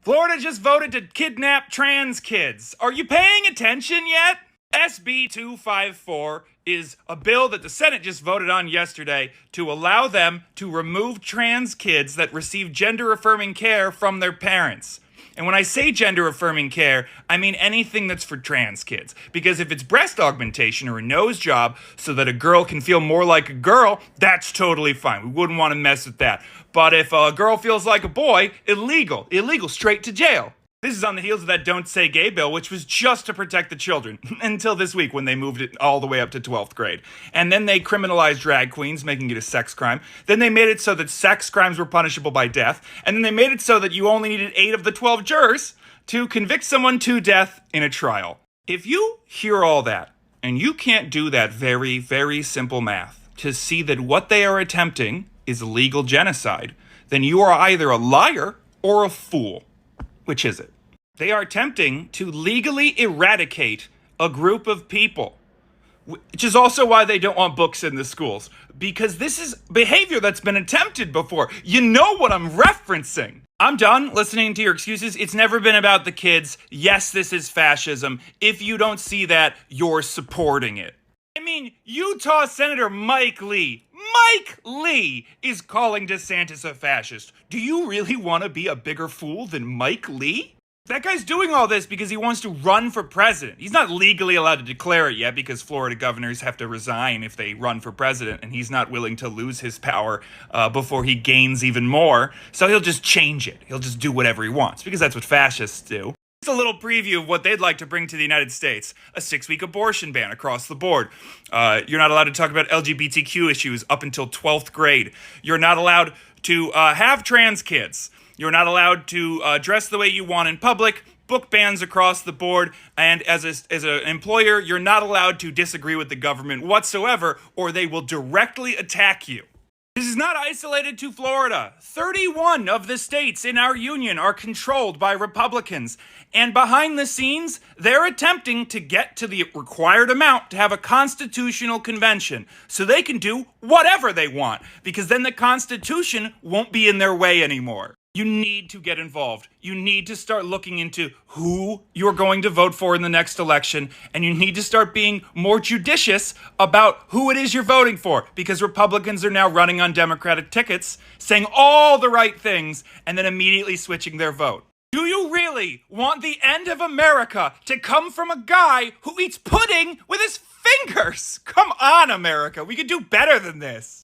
Florida just voted to kidnap trans kids. Are you paying attention yet? SB 254 is a bill that the Senate just voted on yesterday to allow them to remove trans kids that receive gender-affirming care from their parents. And when I say gender-affirming care, I mean anything that's for trans kids. Because if it's breast augmentation or a nose job so that a girl can feel more like a girl, that's totally fine. We wouldn't want to mess with that. But if a girl feels like a boy, illegal, straight to jail. This is on the heels of that Don't Say Gay bill, which was just to protect the children, until this week when they moved it all the way up to 12th grade. And then they criminalized drag queens, making it a sex crime. Then they made it so that sex crimes were punishable by death. And then they made it so that you only needed 8 of the 12 jurors to convict someone to death in a trial. If you hear all that, and you can't do that very, very simple math to see that what they are attempting is legal genocide, then you are either a liar or a fool. Which is it? They are attempting to legally eradicate a group of people, which is also why they don't want books in the schools, because this is behavior that's been attempted before. You know what I'm referencing. I'm done listening to your excuses. It's never been about the kids. Yes, this is fascism. If you don't see that, you're supporting it. I mean, Utah Senator Mike Lee is calling DeSantis a fascist. Do you really want to be a bigger fool than Mike Lee? That guy's doing all this because he wants to run for president. He's not legally allowed to declare it yet because Florida governors have to resign if they run for president, and he's not willing to lose his power before he gains even more. So he'll just change it. He'll just do whatever he wants because that's what fascists do. It's a little preview of what they'd like to bring to the United States. A 6-week abortion ban across the board. You're not allowed to talk about LGBTQ issues up until 12th grade. You're not allowed to have trans kids. You're not allowed to dress the way you want in public. Book bans across the board. And as an employer, you're not allowed to disagree with the government whatsoever, or they will directly attack you. This is not isolated to Florida. 31 of the states in our union are controlled by Republicans. And behind the scenes, they're attempting to get to the required amount to have a constitutional convention so they can do whatever they want, because then the Constitution won't be in their way anymore. You need to get involved. You need to start looking into who you're going to vote for in the next election, and you need to start being more judicious about who it is you're voting for, because Republicans are now running on Democratic tickets, saying all the right things, and then immediately switching their vote. Do you really want the end of America to come from a guy who eats pudding with his fingers? Come on, America. We could do better than this.